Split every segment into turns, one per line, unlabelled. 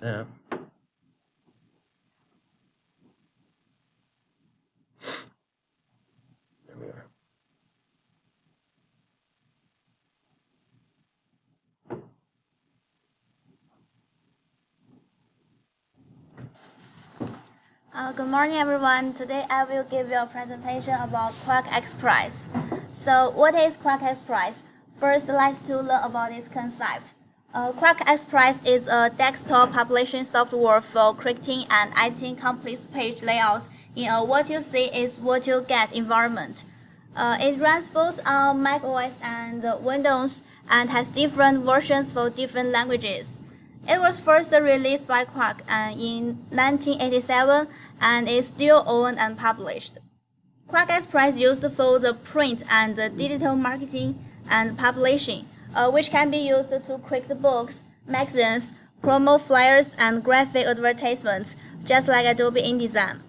Uh, there we are.
Good morning, everyone. Today I will give you a presentation about QuarkXpress. So, what is QuarkXpress? First, let's to learn about this concept. QuarkXpress is a desktop publishing software for creating and editing complex page layouts in a what you see is what you get environment. It runs both on Mac OS and Windows and has different versions for different languages. It was first released by Quark in 1987 and is still owned and published. QuarkXpress used for the print and digital marketing and publishing, which can be used to create books, magazines, promo flyers, and graphic advertisements, just like Adobe InDesign.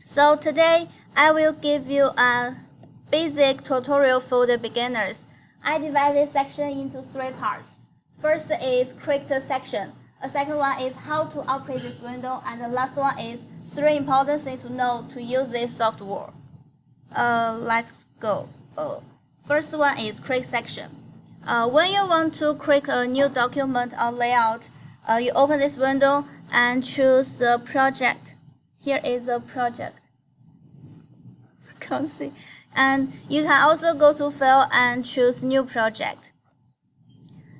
So today, I will give you a basic tutorial for the beginners. I divide this section into three parts. First is create section. The second one is how to operate this window, and the last one is 3 important things to know to use this software. Let's go. First one is create section. When you want to create a new document or layout, you open this window and choose the project. Here is the project. Can't see. And you can also go to File and choose New Project.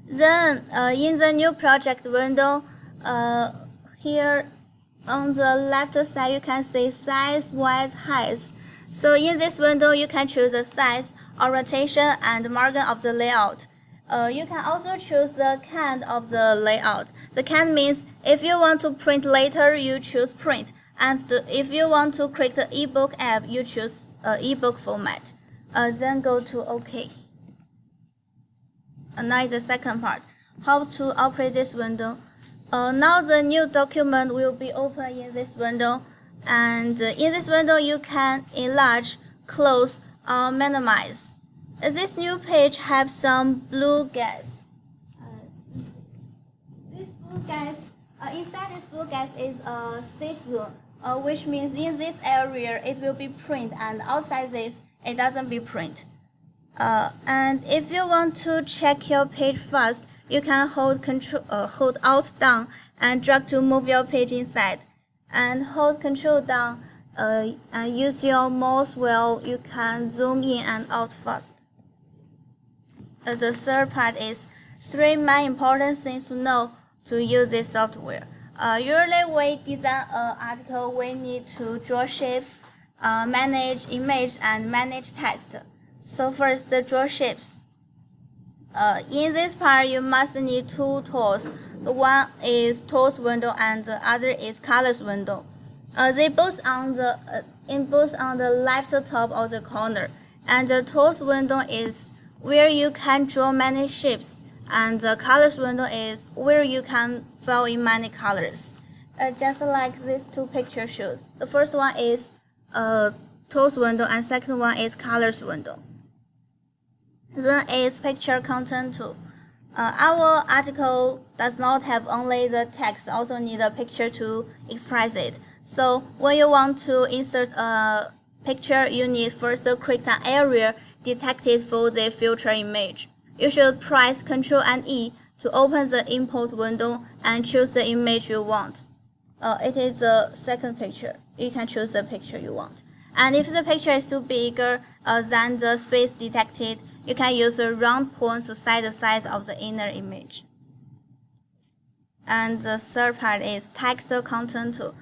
Then, in the New Project window, here on the left side, you can see size, width, height. So in this window, you can choose the size, orientation, and margin of the layout. You can also choose the kind of the layout. The kind means if you want to print later, you choose print. And if you want to create the ebook app, you choose ebook format. Then go to OK. Now is the second part, how to operate this window. Now the new document will be open in this window, and in this window you can enlarge, close, or minimize. This new page has some blue gas. This blue gas, inside this blue gas is a safe zone, which means in this area it will be print, and outside this it doesn't be print. And if you want to check your page fast, you can hold Alt down and drag to move your page inside, and hold Control down and use your mouse while you can zoom in and out fast. The third part is 3 main important things to know to use this software. Usually we design an article, we need to draw shapes, manage image, and manage text. So first, draw shapes. In this part, you must need 2 tools. The one is tools window and the other is colors window. They both on the left top of the corner. And the tools window is where you can draw many shapes, and the colors window is where you can fill in many colors. Just like these 2 pictures shows. The first one is tools window and second one is colors window. Then is picture content tool. Our article does not have only the text, also need a picture to express it. So when you want to insert a picture, you need first to create an area detected for the filter image. You should press Ctrl and E to open the import window and choose the image you want. It is the second picture. You can choose the picture you want. And if the picture is too bigger than the space detected, you can use a round point to set the size of the inner image. And the third part is text content tool.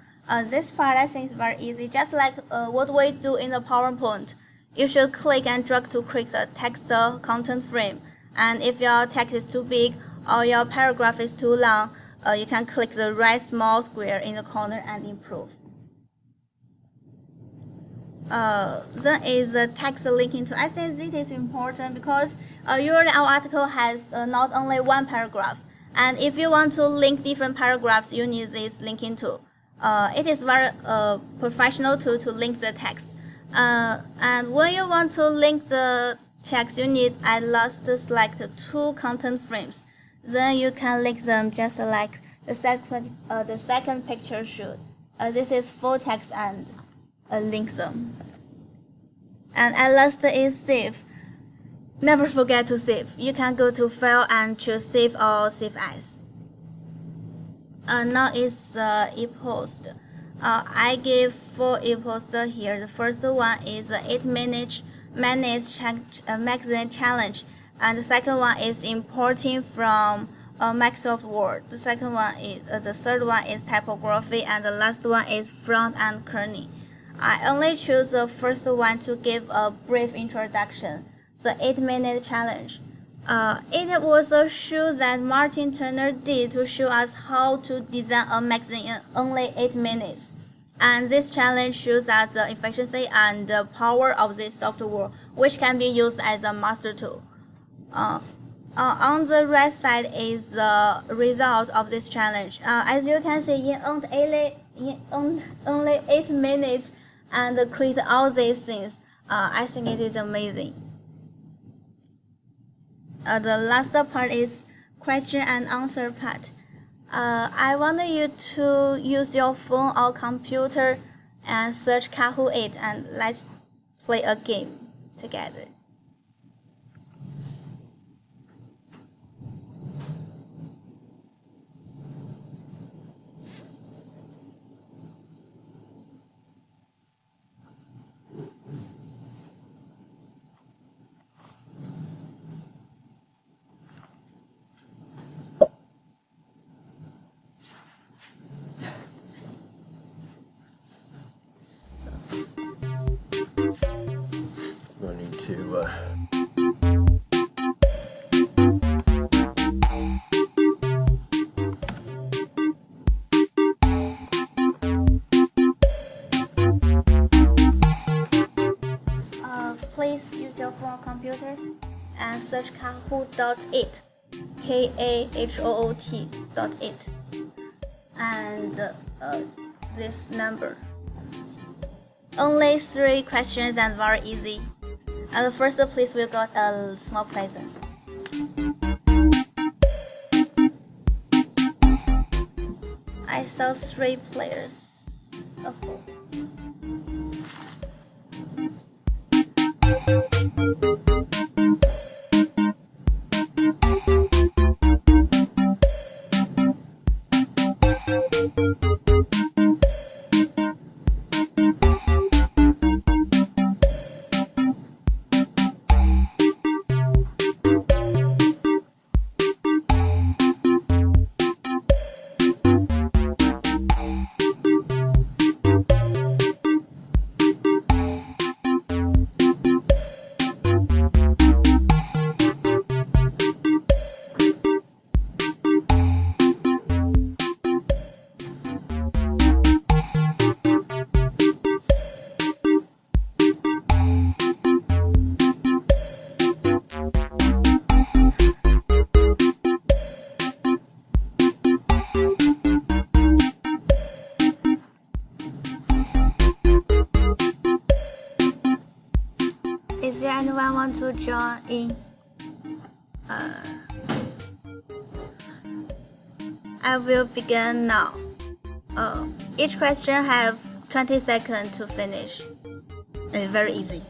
This part I think is very easy, just like what we do in the PowerPoint. You should click and drag to create a text content frame. And if your text is too big or your paragraph is too long, you can click the right small square in the corner and improve. Then is the text linking tool. I think this is important because usually our article has not only one paragraph. And if you want to link different paragraphs, you need this linking tool. It is very professional tool to link the text. And when you want to link the text, you need at least select 2 content frames. Then you can link them just like The second picture should. This is full text and a link zone. And at last is save. Never forget to save. You can go to File and choose Save or Save As. Now is e-post. I give 4 e-posts here. The first one is 8-minute magazine challenge, and the second one is importing from Microsoft Word. The third one is typography, and the last one is front-end kerning. I only choose the first one to give a brief introduction. The 8-minute challenge. It was a show that Martin Turner did to show us how to design a magazine in only 8 minutes. And this challenge shows us the efficiency and the power of this software, which can be used as a master tool. On the right side is the result of this challenge. As you can see, in only 8 minutes and create all these things. I think it is amazing. The last part is question and answer part. I want you to use your phone or computer and search Kahoot 8 and let's play a game together.
Running to
please use your phone or computer and search Kahoot.it, Kahoot.it, and this number. Only 3 questions and very easy. And the first place we got a small present. I saw 3 players. Oh, 4. Is there anyone want to join in? I will begin now. Each question have 20 seconds to finish. It's very easy.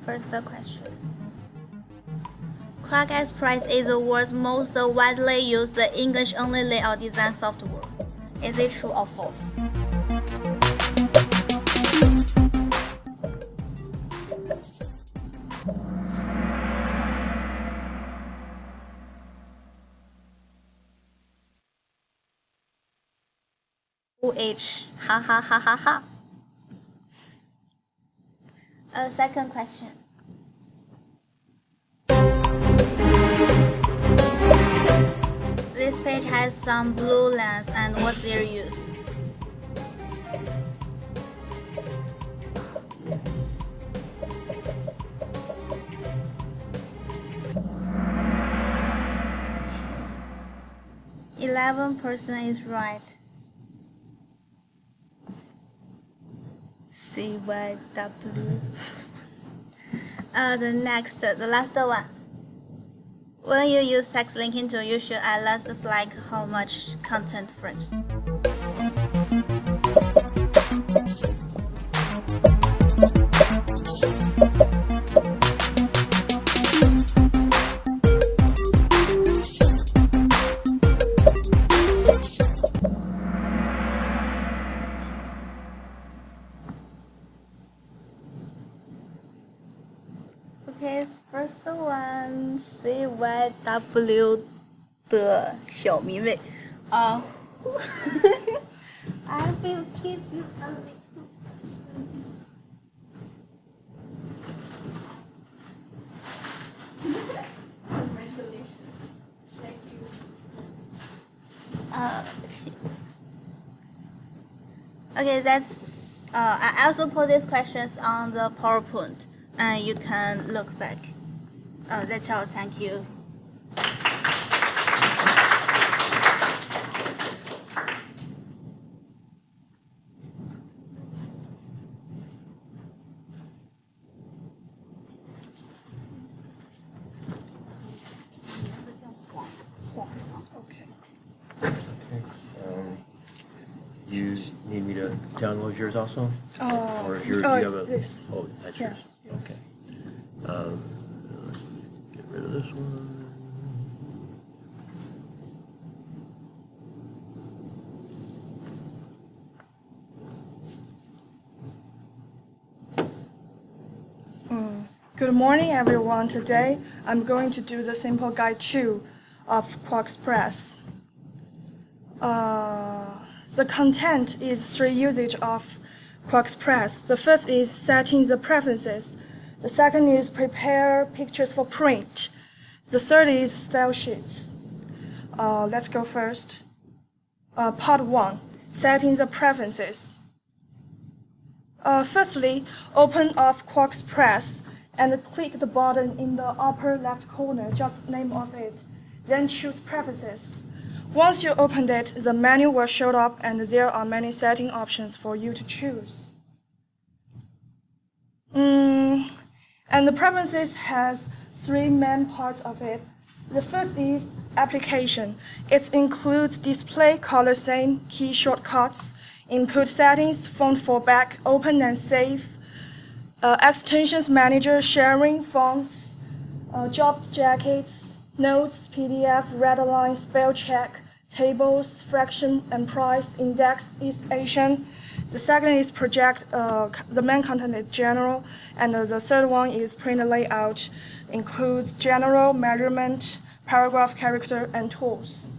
First question. QuarkXpress is the world's most widely used English-only layout design software. Is it true or false? Ha ha ha ha ha. Second question. This page has some blue lines, and what's their use? %11 is right. CYW. The last one. When you use text linking tool, you should add less like how much content frames. Okay, first one CYW 的小迷妹I will give you a little. Congratulations. Thank you. Okay, that's I also put these questions on the PowerPoint. And you can look back. That's all. Thank you.
You need me to download yours also? Or do you have a?
This.
Oh, that's yours.
Yes.
Okay. Let's get rid of this one.
Good morning, everyone. Today, I'm going to do the simple guide 2 of QuarkXpress. The content is 3 usage of QuarkXpress. The first is setting the preferences. The second is prepare pictures for print. The third is style sheets. Let's go first. Part 1, setting the preferences. Firstly, open up QuarkXpress and click the button in the upper left corner, just the name of it. Then choose Preferences. Once you opened it, the menu will show up and there are many setting options for you to choose. And the Preferences has 3 main parts of it. The first is Application. It includes display, color theme, key shortcuts, input settings, font fallback, open and save, extensions manager, sharing, fonts, job jackets, notes, PDF, red line, spell check, tables, fraction and price, index, East Asian. The second is project, the main content is general, and the third one is print layout, includes general, measurement, paragraph, character, and tools.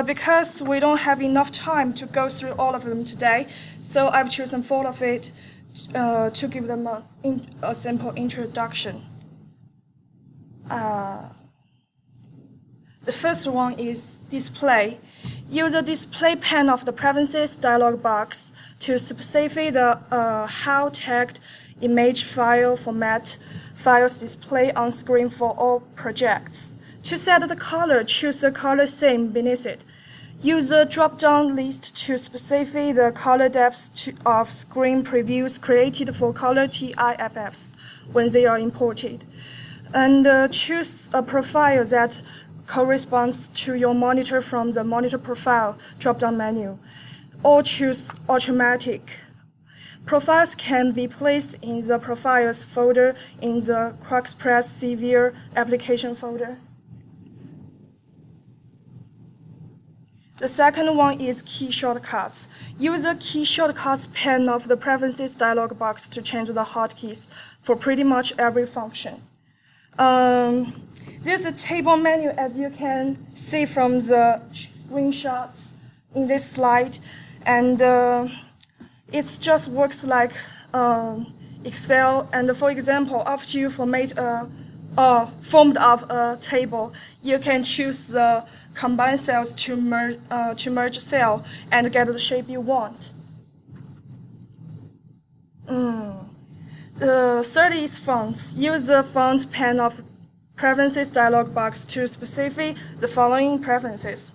Because we don't have enough time to go through all of them today, so I've chosen 4 of it to give them a simple introduction. The first one is display. Use the display pane of the Preferences dialog box to specify the how tagged image file format files display on screen for all projects. To set the color, choose the color theme beneath it. Use the drop-down list to specify the color depths of screen previews created for color TIFFs when they are imported. And choose a profile that corresponds to your monitor from the Monitor Profile drop-down menu, or choose Automatic. Profiles can be placed in the Profiles folder in the QuarkXpress Severe Application folder. The second one is key shortcuts. Use the key shortcuts pane of the Preferences dialog box to change the hotkeys for pretty much every function. There's a table menu, as you can see from the screenshots in this slide, and it just works like Excel. And for example, after you formed up a table, you can choose the combine cells to merge cell and get the shape you want. The third is fonts. Use the font pane of Preferences dialog box to specify the following preferences.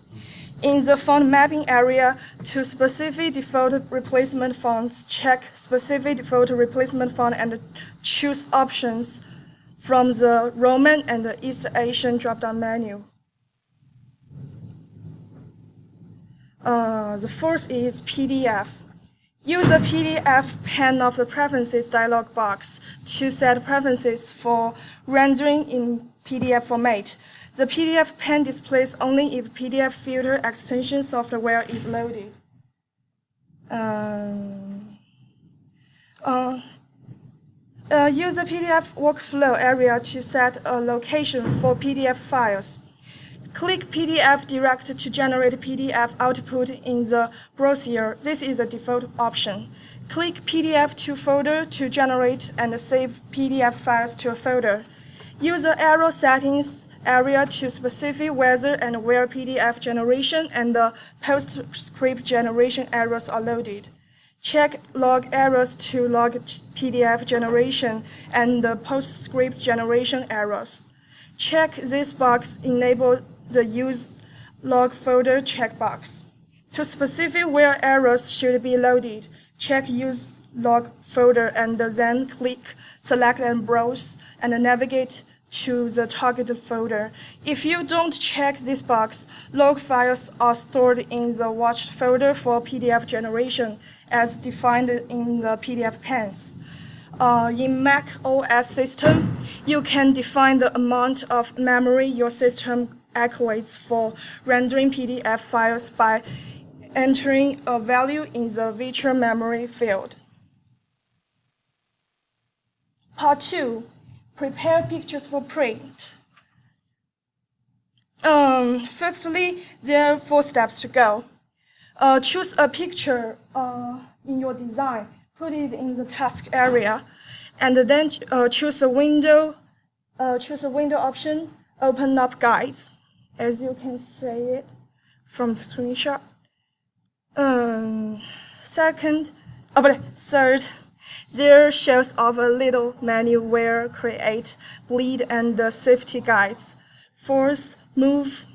In the font mapping area, to specific default replacement fonts, check specific default replacement font and choose options from the Roman and the East Asian drop-down menu. The fourth is PDF. Use the PDF pane of the Preferences dialog box to set preferences for rendering in PDF format. The PDF pane displays only if PDF filter extension software is loaded. Use the PDF workflow area to set a location for PDF files. Click PDF Direct to generate PDF output in the browser. This is a default option. Click PDF to folder to generate and save PDF files to a folder. Use the arrow settings area to specify whether and where PDF generation and the PostScript generation errors are loaded. Check log errors to log PDF generation and the PostScript generation errors. Check this box, enable the Use Log Folder checkbox. To specify where errors should be loaded, check Use Log Folder and then click Select and Browse and navigate to the targeted folder. If you don't check this box, log files are stored in the watched folder for PDF generation as defined in the PDF panes. In Mac OS system, you can define the amount of memory your system allocates for rendering PDF files by entering a value in the virtual memory field. Part 2. Prepare pictures for print. Firstly, there are 4 steps to go. Choose a picture in your design, put it in the task area, and then choose a window option, open up guides, as you can see it from the screenshot. Third, there shows off a little menu where create, bleed, and the safety guides. Fourth, move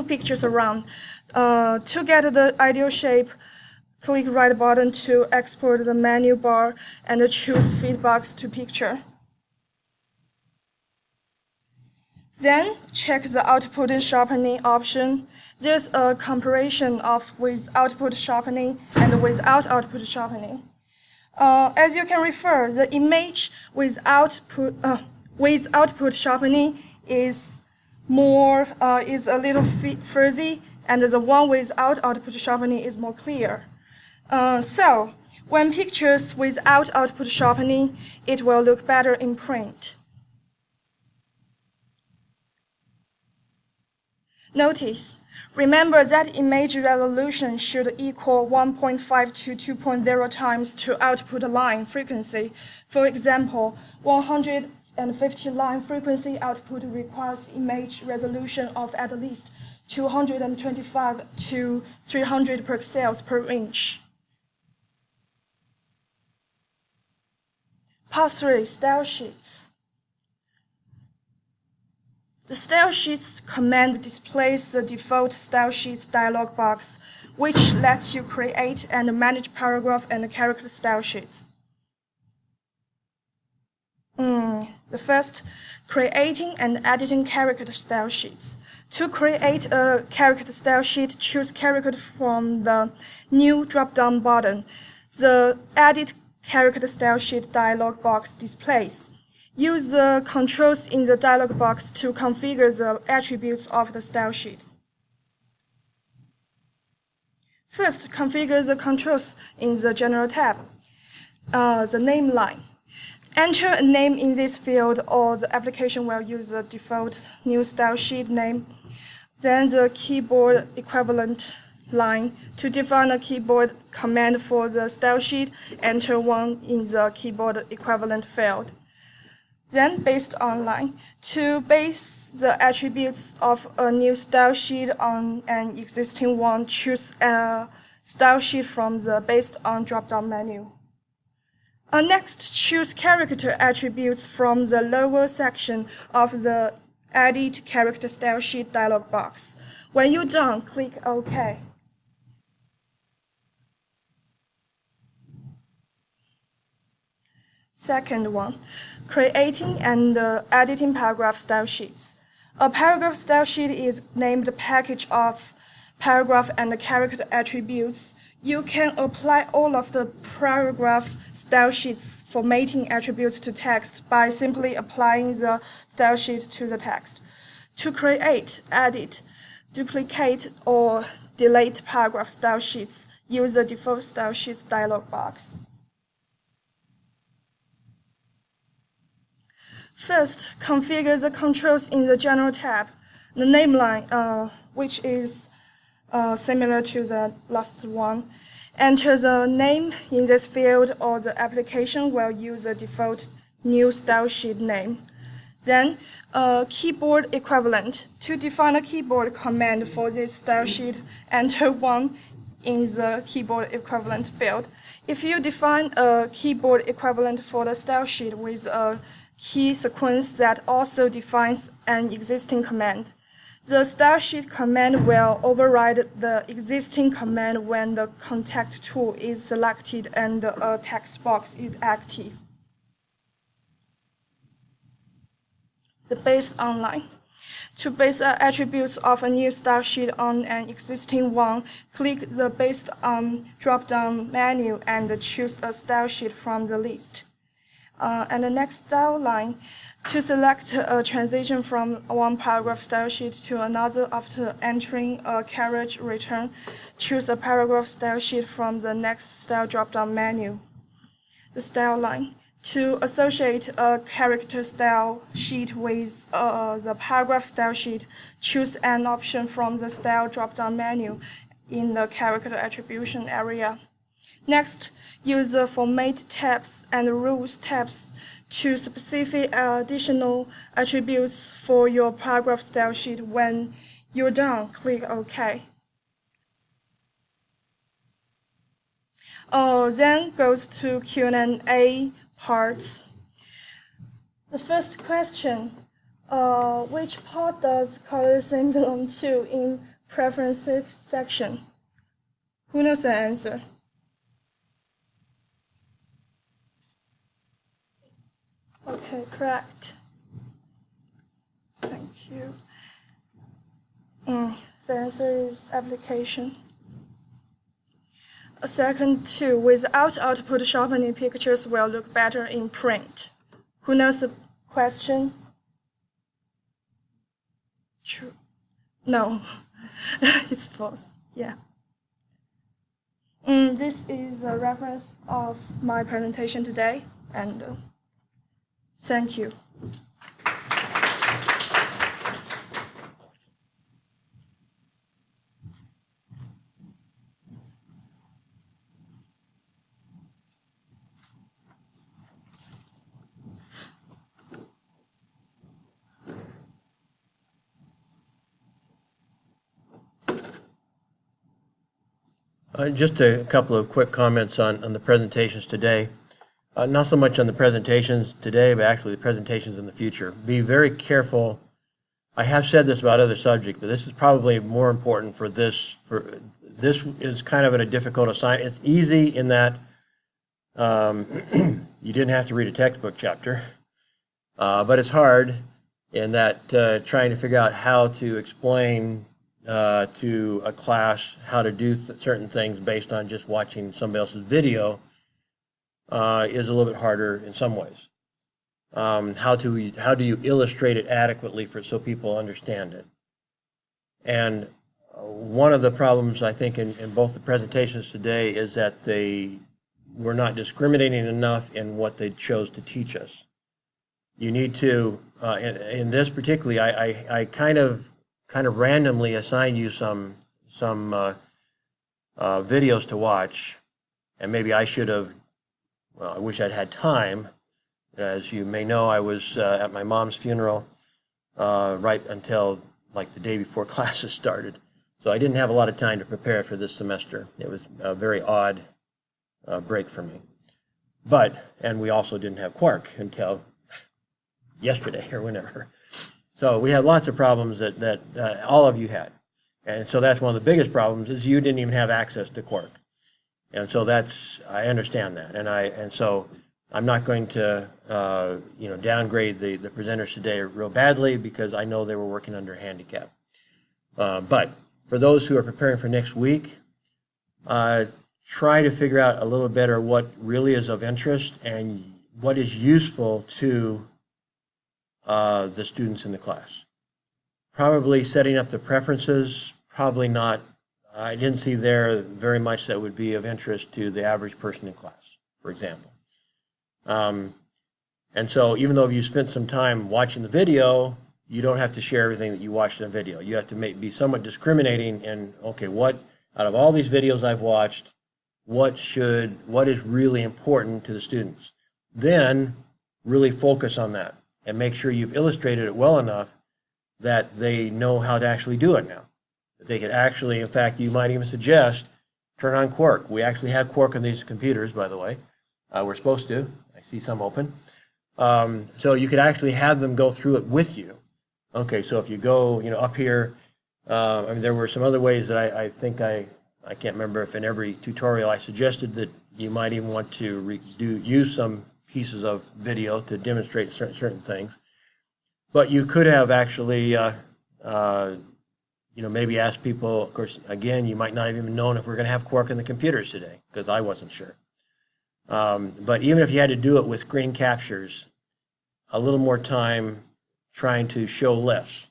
pictures around. To get the ideal shape, click right button to export the menu bar and choose Fit Box to Picture. Then check the output sharpening option. There's a comparison of with output sharpening and without output sharpening. As you can refer, the image with output sharpening is a little fuzzy, and the one without output sharpening is more clear. So when pictures without output sharpening, it will look better in print. Notice, remember that image resolution should equal 1.5 to 2.0 times to output line frequency. For example, 150 line frequency output requires image resolution of at least 225 to 300 pixels per inch. Part 3, Style Sheets. The Style Sheets command displays the default Style Sheets dialog box, which lets you create and manage paragraph and character style sheets. The first, creating and editing character style sheets. To create a character style sheet, choose character from the New drop-down button. The Edit Character Style Sheet dialog box displays. Use the controls in the dialog box to configure the attributes of the style sheet. First, configure the controls in the General tab. The name line. Enter a name in this field, or the application will use the default new style sheet name. Then the keyboard equivalent line. To define a keyboard command for the style sheet, enter one in the keyboard equivalent field. Then based on line. To base the attributes of a new style sheet on an existing one, choose a style sheet from the Based on drop-down menu. Next, choose character attributes from the lower section of the Edit Character Style Sheet dialog box. When you're done, click OK. Second one, creating and editing paragraph style sheets. A paragraph style sheet is named a package of paragraph and character attributes. You can apply all of the paragraph style sheets formatting attributes to text by simply applying the style sheet to the text. To create, edit, duplicate, or delete paragraph style sheets, use the default style sheets dialog box. First, configure the controls in the General tab. The name line, which is similar to the last one. Enter the name in this field, or the application will use the default new style sheet name. Then, keyboard equivalent. To define a keyboard command for this style sheet, enter 1 in the keyboard equivalent field. If you define a keyboard equivalent for the style sheet with a key sequence that also defines an existing command, the style sheet command will override the existing command when the contact tool is selected and a text box is active. The base online. To base the attributes of a new style sheet on an existing one, click the Based on drop-down menu and choose a style sheet from the list. And the next style line, to select a transition from one paragraph style sheet to another after entering a carriage return, choose a paragraph style sheet from the next style drop-down menu. The style line. To associate a character style sheet with the paragraph style sheet, choose an option from the style drop-down menu in the character attribution area. Next, use the Format tabs and Rules tabs to specify additional attributes for your paragraph style sheet. When you're done, click OK. Then goes to Q&A parts. The first question, which part does color theme belong to in Preferences section? Who knows the answer? Okay, correct. Thank you. The answer is application. A second two, without output sharpening, pictures will look better in print. Who knows the question? True. No, it's false. Yeah. This is a reference of my presentation today, and thank you.
Just a couple of quick comments on the presentations today. Not so much on the presentations today, but actually the presentations in the future. Be very careful. I have said this about other subjects, but this is probably more important for this. This is kind of a difficult assignment. It's easy in that you didn't have to read a textbook chapter, but it's hard in that trying to figure out how to explain to a class how to do certain things based on just watching somebody else's video is a little bit harder in some ways. How do you illustrate it adequately so people understand it? And one of the problems I think in both the presentations today is that they were not discriminating enough in what they chose to teach us. You need to, in this particularly, I kind of randomly assign you some videos to watch, and maybe I should have. Well, I wish I'd had time. As you may know, I was at my mom's funeral right until like the day before classes started, so I didn't have a lot of time to prepare for this semester. It was a very odd break for me. And we also didn't have Quark until yesterday or whenever. So we had lots of problems that all of you had. And so that's one of the biggest problems is you didn't even have access to Quark. And so I understand that. And so I'm not going to, downgrade the presenters today real badly because I know they were working under a handicap. But for those who are preparing for next week, try to figure out a little better what really is of interest and what is useful to the students in the class. Probably setting up the preferences, probably not. I didn't see there very much that would be of interest to the average person in class, for example. And so even though you spent some time watching the video, you don't have to share everything that you watched in the video. You have to be somewhat discriminating in, okay, what out of all these videos I've watched, what is really important to the students? Then really focus on that and make sure you've illustrated it well enough that they know how to actually do it now. That they could actually, in fact, you might even suggest, turn on Quark. We actually have Quark on these computers, by the way. We're supposed to. I see some open. So you could actually have them go through it with you. Okay, so if you go, up here, there were some other ways that I think I can't remember if in every tutorial I suggested that you might even want to use some pieces of video to demonstrate certain things. But you could have actually, maybe ask people, of course, again, you might not have even known if we're going to have Quark in the computers today, because I wasn't sure. But even if you had to do it with screen captures, a little more time trying to show less.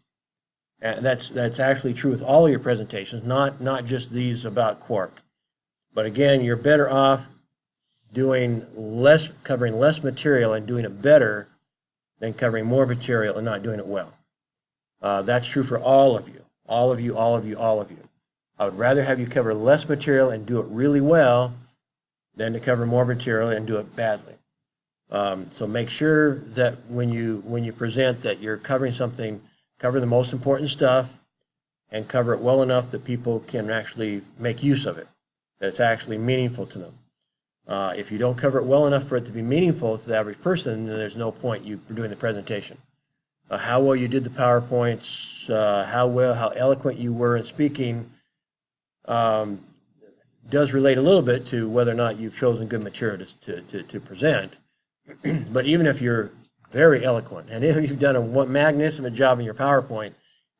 And that's actually true with all of your presentations, not just these about Quark. But again, you're better off covering less material and doing it better than covering more material and not doing it well. That's true for all of you. All of you. I would rather have you cover less material and do it really well than to cover more material and do it badly. So make sure that when you present that you're covering something, cover the most important stuff and cover it well enough that people can actually make use of it, that it's actually meaningful to them. If you don't cover it well enough for it to be meaningful to the average person, then there's no point you doing the presentation. How well you did the PowerPoints, how eloquent you were in speaking, does relate a little bit to whether or not you've chosen good material to present. But even if you're very eloquent, and if you've done a magnificent job in your PowerPoint,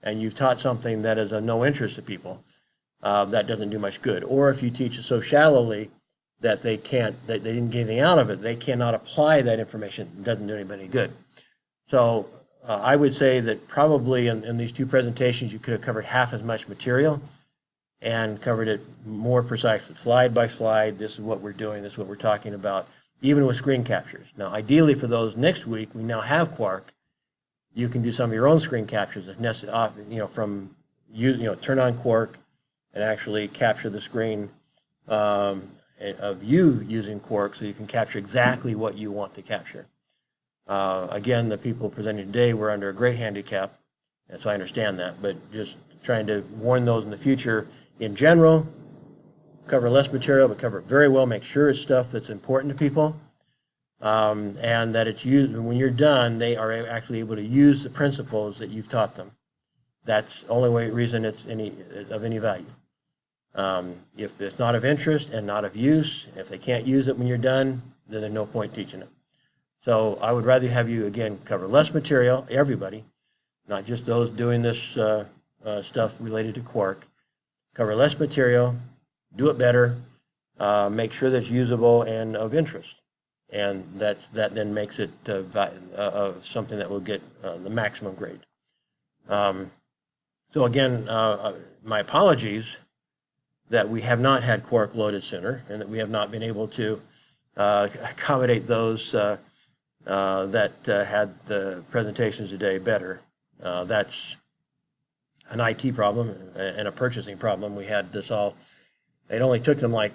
and you've taught something that is of no interest to people, that doesn't do much good. Or if you teach it so shallowly that they didn't get anything out of it, they cannot apply that information, it doesn't do anybody any good. So I would say that probably in these two presentations, you could have covered half as much material and covered it more precisely, slide by slide. This is what we're doing, this is what we're talking about, even with screen captures. Now, ideally for those next week, we now have Quark. You can do some of your own screen captures if necessary, turn on Quark and actually capture the screen of you using Quark so you can capture exactly what you want to capture. Again, the people presenting today were under a great handicap, and so I understand that, but just trying to warn those in the future. In general, cover less material, but cover it very well. Make sure it's stuff that's important to people, and that it's used. When you're done, they are actually able to use the principles that you've taught them. That's the only reason it's of any value. If it's not of interest and not of use, if they can't use it when you're done, then there's no point teaching it. So I would rather have you, again, cover less material, everybody, not just those doing this stuff related to Quark. Cover less material, do it better, make sure that it's usable and of interest. And that then makes it something that will get the maximum grade. So again, my apologies that we have not had Quark loaded sooner and that we have not been able to accommodate those that had the presentations today better. That's an IT problem and a purchasing problem. We had this all, it only took them like,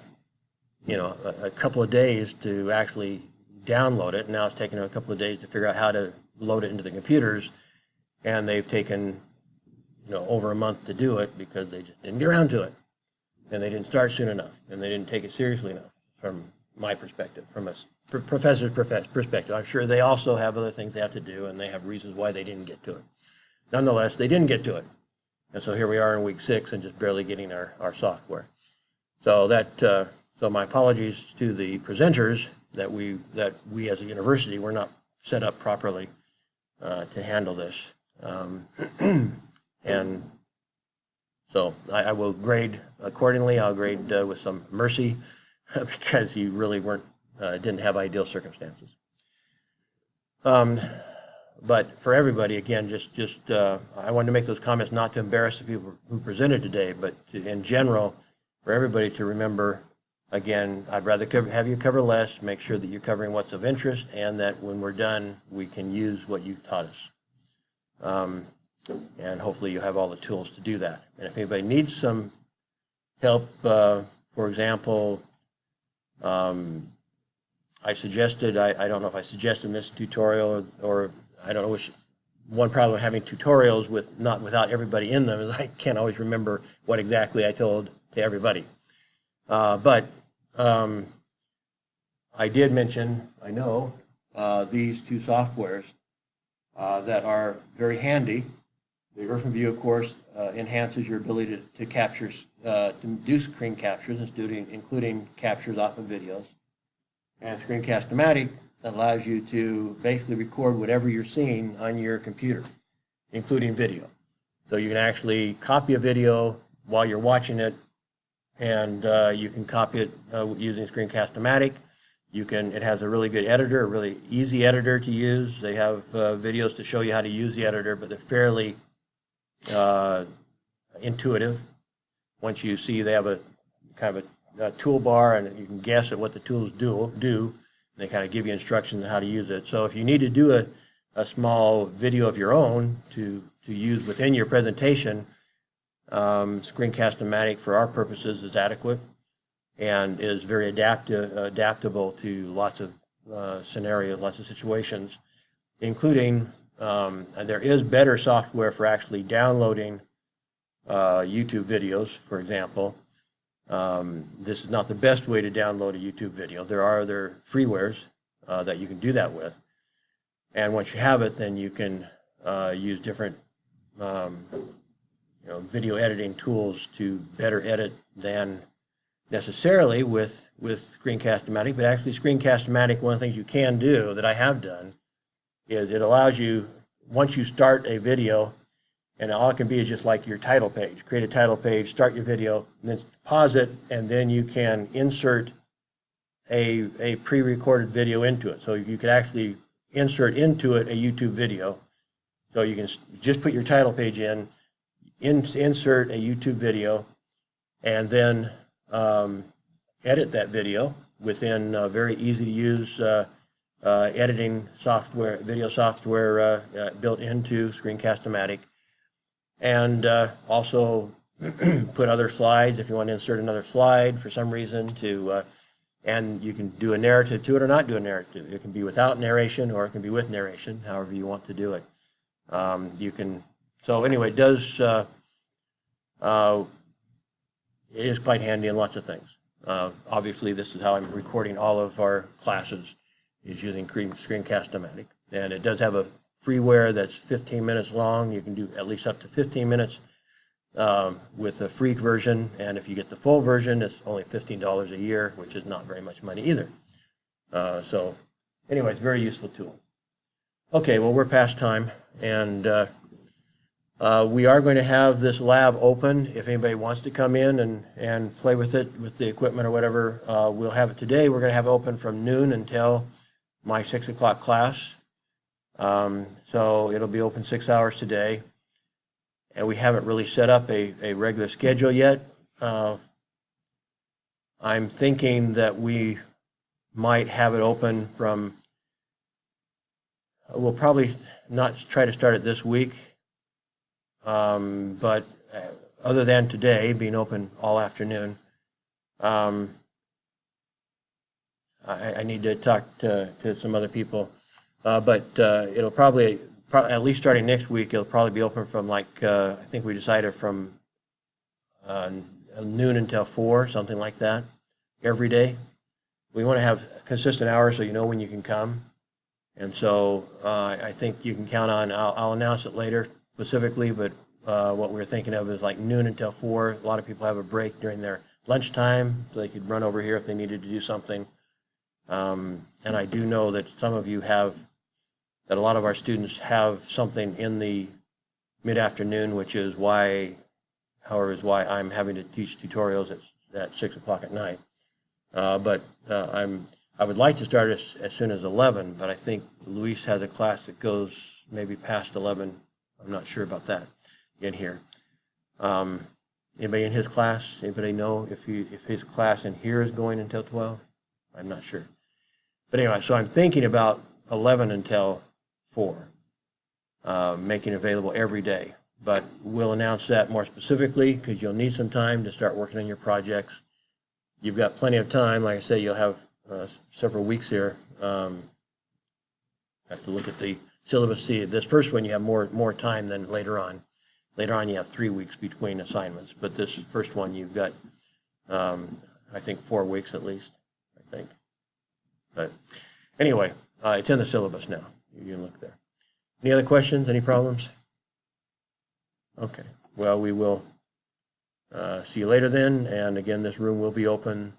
a couple of days to actually download it. Now it's taken them a couple of days to figure out how to load it into the computers. And they've taken, over a month to do it because they just didn't get around to it. And they didn't start soon enough. And they didn't take it seriously enough from my perspective, from a professor's perspective. I'm sure they also have other things they have to do and they have reasons why they didn't get to it. nonetheless, they didn't get to it. And so here we are in week 6 and just barely getting our software. So so my apologies to the presenters that we as a university were not set up properly to handle this. And so I will grade accordingly. I'll grade with some mercy because you really didn't have ideal circumstances. But for everybody, again, I wanted to make those comments not to embarrass the people who presented today, but in general, for everybody to remember, again, I'd rather have you cover less, make sure that you're covering what's of interest, and that when we're done, we can use what you've taught us. And hopefully you have all the tools to do that. And if anybody needs some help, for example, I suggested, I don't know if I suggested in this tutorial or I don't know which. One problem with having tutorials without everybody in them is I can't always remember what exactly I told to everybody. But I did mention, I know, these two softwares that are very handy. The Earth View, of course, enhances your ability to capture, to do screen captures, including captures off of videos. And ScreencastOMatic allows you to basically record whatever you're seeing on your computer, including video. So you can actually copy a video while you're watching it, and you can copy it using ScreencastOMatic. It has a really good editor, a really easy editor to use. They have videos to show you how to use the editor, but they're fairly intuitive. Once you see they have a kind of a toolbar, and you can guess at what the tools do. They kind of give you instructions on how to use it. So if you need to do a small video of your own to use within your presentation, ScreencastOMatic for our purposes is adequate and is very adaptable to lots of scenarios, lots of situations, including there is better software for actually downloading YouTube videos, for example. This is not the best way to download a YouTube video. There are other freewares that you can do that with. And once you have it, then you can use different video editing tools to better edit than necessarily with ScreencastOMatic. But actually, ScreencastOMatic, one of the things you can do that I have done is it allows you, once you start a video, and all it can be is just like your title page. Create a title page, start your video, and then pause it, and then you can insert a pre-recorded video into it. So you could actually insert into it a YouTube video. So you can just put your title page in, insert a YouTube video, and then edit that video within very easy to use editing software, video software built into ScreencastOMatic. And also put other slides if you want to insert another slide for some reason and you can do a narrative to it or not do a narrative. It can be without narration or it can be with narration, however you want to do it. So anyway, it is quite handy in lots of things. Obviously, this is how I'm recording all of our classes, is using ScreencastOMatic. And it does have a freeware that's 15 minutes long. You can do at least up to 15 minutes with a free version, and if you get the full version, it's only $15 a year, which is not very much money either. So anyway, it's a very useful tool. Okay, well, we're past time, and we are going to have this lab open. If anybody wants to come in and play with it, with the equipment or whatever, we'll have it today. We're going to have it open from noon until my 6 o'clock class. So it'll be open 6 hours today, and we haven't really set up a regular schedule yet. I'm thinking that we might have it open from, we'll probably not try to start it this week, but other than today being open all afternoon, I need to talk to some other people. But it'll probably, at least starting next week, it'll probably be open from like, I think we decided from noon until 4, something like that, every day. We want to have consistent hours so you know when you can come. And so I think you can count on, I'll announce it later specifically, but what we're thinking of is like noon until 4. A lot of people have a break during their lunchtime, so they could run over here if they needed to do something. And I do know that some of you have, that a lot of our students have something in the mid-afternoon, which is why, however, is why I'm having to teach tutorials at 6 o'clock at night. But I would like to start as soon as 11, but I think Luis has a class that goes maybe past 11. I'm not sure about that in here. Anybody in his class? Anybody know if his class in here is going until 12? I'm not sure. But anyway, so I'm thinking about 11 until 4, making available every day. But we'll announce that more specifically because you'll need some time to start working on your projects. You've got plenty of time. Like I say, you'll have several weeks here. Have to look at the syllabus. See, this first one you have more time than later on. Later on you have 3 weeks between assignments, but this first one you've got, I think 4 weeks at least, I think. But anyway, it's in the syllabus now. You can look there. Any other questions? Any problems? Okay. Well, we will see you later then. And again, this room will be open